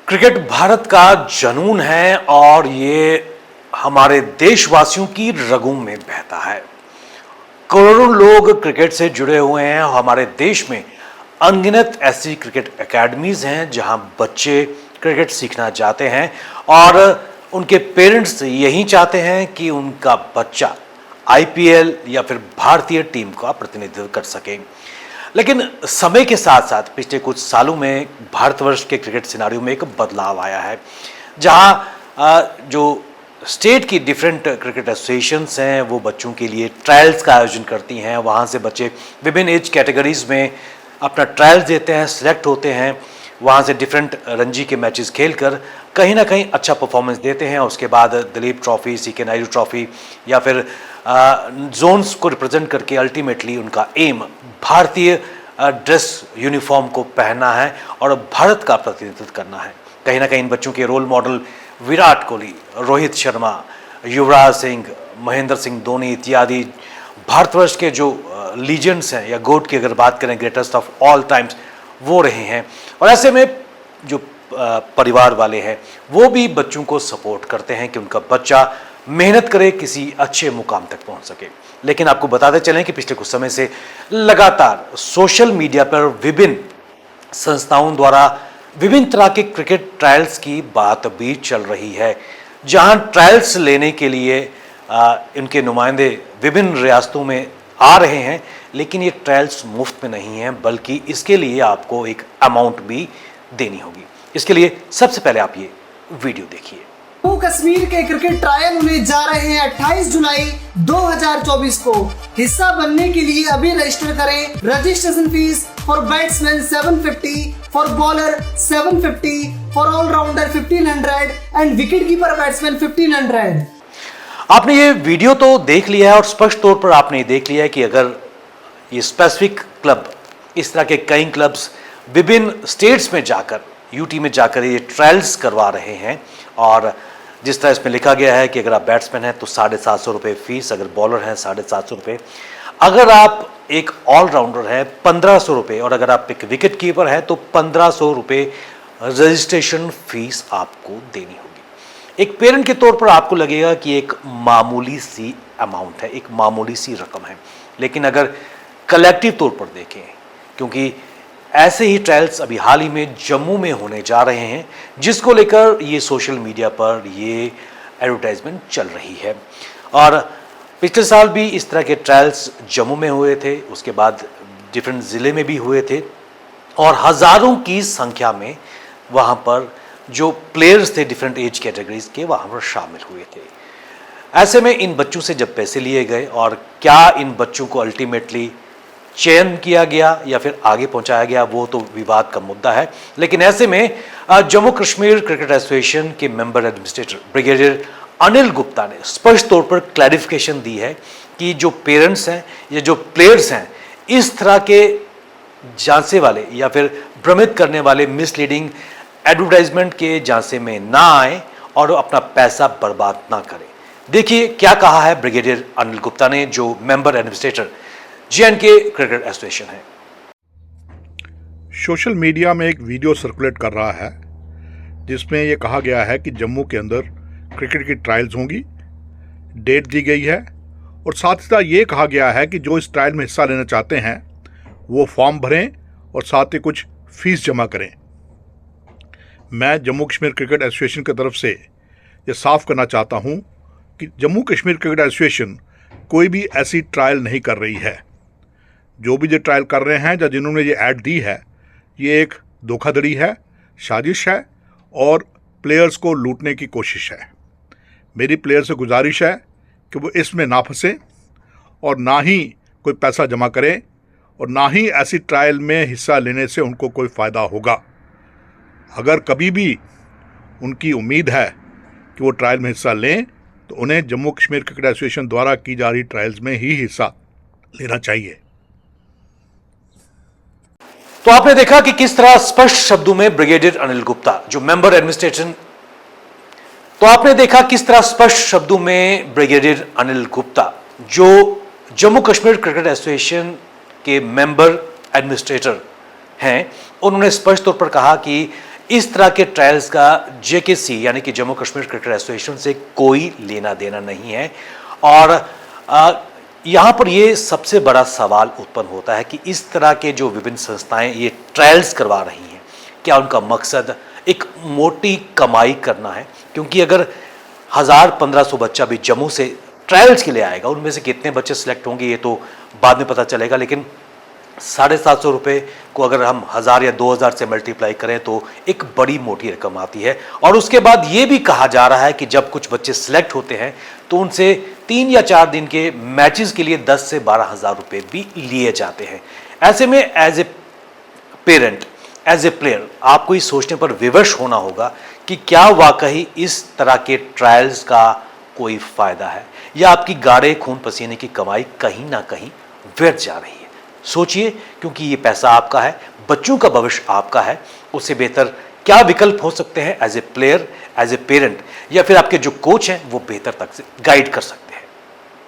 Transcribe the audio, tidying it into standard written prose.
Cricket Bharat का जुनून है और ये हमारे देशवासियों की रगों में बहता है। करोड़ों लोग क्रिकेट से जुड़े हुए हैं और हमारे देश में अनगिनत ऐसी क्रिकेट एकेडमीज हैं जहां बच्चे क्रिकेट सीखना चाहते हैं और उनके पेरेंट्स यही चाहते हैं कि उनका बच्चा आईपीएल या फिर भारतीय टीम का प्रतिनिधित्व कर सके। लेकिन समय के साथ साथ पिछले कुछ सालों में भारतवर्ष के क्रिकेट सिनारियो में एक बदलाव आया है, जहां जो स्टेट की डिफरेंट क्रिकेट एसोसिएशंस हैं वो बच्चों के लिए ट्रायल्स का आयोजन करती हैं। वहां से बच्चे विभिन्न एज कैटेगरीज में अपना ट्रायल्स देते हैं, सिलेक्ट होते हैं, वहाँ से डिफरेंट रणजी के मैचेस खेलकर कहीं ना कहीं अच्छा परफॉर्मेंस देते हैं। उसके बाद Dilip trophy, CK Naidu trophy या फिर जोन्स को रिप्रेजेंट करके अल्टीमेटली उनका एम भारतीय ड्रेस यूनिफॉर्म को पहनना है और भारत का प्रतिनिधित्व करना है। कहीं ना कहीं इन बच्चों के रोल मॉडल विराट कोहली, रोहित शर्मा, युवराज सिंह, महेंद्र सिंह धोनी इत्यादि भारतवर्ष के जो लीजेंड्स हैं या गोट की अगर बात करें ग्रेटेस्ट ऑफ ऑल टाइम्स वो रहे हैं। और ऐसे में जो परिवार वाले हैं वो भी बच्चों को सपोर्ट करते हैं कि उनका बच्चा मेहनत करे, किसी अच्छे मुकाम तक पहुंच सके। लेकिन आपको बताते चलें कि पिछले कुछ समय से लगातार सोशल मीडिया पर विभिन्न संस्थाओं द्वारा विभिन्न तरह के क्रिकेट ट्रायल्स की बात भी चल रही है, जहां ट्रायल्स लेने के लिए इनके नुमाइंदे विभिन्न रियासतों में आ रहे हैं। लेकिन ये ट्रायल्स मुफ्त में नहीं हैं, बल्कि इसके लिए आपको एक अमाउंट भी देनी होगी। इसके लिए सबसे पहले आप ये वीडियो देखिए। जम्मू कश्मीर के क्रिकेट ट्रायल होने जा रहे हैं 28 जुलाई 2024 को। हिस्सा बनने के लिए अभी रजिस्टर करें। Registration fees for batsman 750, for bowler 750, for allrounder 1500 and wicket keeper batsman 1500। आपने ये वीडियो तो देख लिया है और स्पष्ट तौर पर आपने देख लिया है कि अगर ये स्पेसिफिक क्लब, इस तरह के कई क्लब्स विभिन्न स्टेट्स में जाकर, यूटी में जाकर ये ट्रायल्स करवा रहे हैं और जिस तरह इसमें लिखा गया है कि अगर आप बैट्समैन हैं तो 750 रुपये फीस, अगर बॉलर हैं 750 रुपये, अगर आप एक ऑलराउंडर हैं 1500 रुपये और अगर आप एक विकेट कीपर हैं तो 1500 रुपये रजिस्ट्रेशन फीस आपको देनी होगी। एक पेरेंट के तौर पर आपको लगेगा कि एक मामूली सी अमाउंट है, एक मामूली सी रकम है, लेकिन अगर कलेक्टिव तौर पर देखें, क्योंकि ऐसे ही ट्रायल्स अभी हाल ही में जम्मू में होने जा रहे हैं, जिसको लेकर ये सोशल मीडिया पर ये एडवर्टाइजमेंट चल रही है। और पिछले साल भी इस तरह के ट्रायल्स जम्मू में हुए थे, उसके बाद डिफरेंट ज़िले में भी हुए थे और हज़ारों की संख्या में वहाँ पर जो प्लेयर्स थे डिफरेंट एज कैटेगरीज के वहाँ पर शामिल हुए थे। ऐसे में इन बच्चों से जब पैसे लिए गए और क्या इन बच्चों को अल्टीमेटली चयन किया गया या फिर आगे पहुंचाया गया, वो तो विवाद का मुद्दा है। लेकिन ऐसे में जम्मू कश्मीर क्रिकेट एसोसिएशन के member administrator brigadier Anil Gupta ने स्पष्ट तौर पर क्लैरिफिकेशन दी है कि जो पेरेंट्स हैं या जो प्लेयर्स हैं इस तरह के झांसे वाले या फिर भ्रमित करने वाले मिसलीडिंग एडवर्टाइजमेंट के झांसे में ना आए और अपना पैसा बर्बाद ना करें। देखिए क्या कहा है ब्रिगेडियर अनिल गुप्ता ने, जो मेंबर एडमिनिस्ट्रेटर जे&के क्रिकेट एसोसिएशन है। सोशल मीडिया में एक वीडियो सर्कुलेट कर रहा है जिसमें यह कहा गया है कि जम्मू के अंदर क्रिकेट की ट्रायल्स होंगी, डेट दी गई है और साथ ही साथ ये कहा गया है कि जो इस ट्रायल में हिस्सा लेना चाहते हैं वो फॉर्म भरें और साथ ही कुछ फीस जमा करें। मैं जम्मू कश्मीर क्रिकेट एसोसिएशन की तरफ से ये साफ करना चाहता हूँ कि जम्मू कश्मीर क्रिकेट एसोसिएशन कोई भी ऐसी ट्रायल नहीं कर रही है। जो भी जो ट्रायल कर रहे हैं या जिन्होंने ये ऐड दी है, ये एक धोखाधड़ी है, साजिश है और प्लेयर्स को लूटने की कोशिश है। मेरी प्लेयर से गुजारिश है कि वो इसमें ना फंसे और ना ही कोई पैसा जमा करें और ना ही ऐसी ट्रायल में हिस्सा लेने से उनको कोई फ़ायदा होगा। अगर कभी भी उनकी उम्मीद है कि वो ट्रायल में हिस्सा लें तो उन्हें जम्मू कश्मीर क्रिकेट एसोसिएशन द्वारा की जा रही ट्रायल्स में ही हिस्सा लेना चाहिए। तो आपने देखा कि किस तरह स्पष्ट शब्दों में ब्रिगेडियर अनिल गुप्ता जो मेंबर एडमिनिस्ट्रेशन जो जम्मू कश्मीर क्रिकेट एसोसिएशन के मेंबर एडमिनिस्ट्रेटर हैं, उन्होंने स्पष्ट तौर पर कहा कि इस तरह के ट्रायल्स का जेकेसी यानी कि जम्मू कश्मीर क्रिकेट एसोसिएशन से कोई लेना देना नहीं है। और यहाँ पर ये सबसे बड़ा सवाल उत्पन्न होता है कि इस तरह के जो विभिन्न संस्थाएं ये ट्रायल्स करवा रही हैं, क्या उनका मकसद एक मोटी कमाई करना है? क्योंकि अगर 1000-1500 बच्चा भी जम्मू से ट्रायल्स के लिए आएगा, उनमें से कितने बच्चे सिलेक्ट होंगे ये तो बाद में पता चलेगा, लेकिन 750 रुपये को अगर हम 1000 या 2000 से मल्टीप्लाई करें तो एक बड़ी मोटी रकम आती है। और उसके बाद ये भी कहा जा रहा है कि जब कुछ बच्चे सिलेक्ट होते हैं तो उनसे 3 या 4 दिन के मैचेस के लिए 10 से 12 हज़ार रुपये भी लिए जाते हैं। ऐसे में as a parent, as a player, आपको इस सोचने पर विवश होना होगा कि क्या वाकई इस तरह के ट्रायल्स का कोई फ़ायदा है या आपकी गाढ़े खून पसीने की कमाई कहीं ना कहीं व्यर्थ जा रही है। सोचिए, क्योंकि ये पैसा आपका है, बच्चों का भविष्य आपका है। उससे बेहतर क्या विकल्प हो सकते हैं as a player, as a parent, या फिर आपके जो कोच हैं वो बेहतर तक से गाइड कर सकते हैं।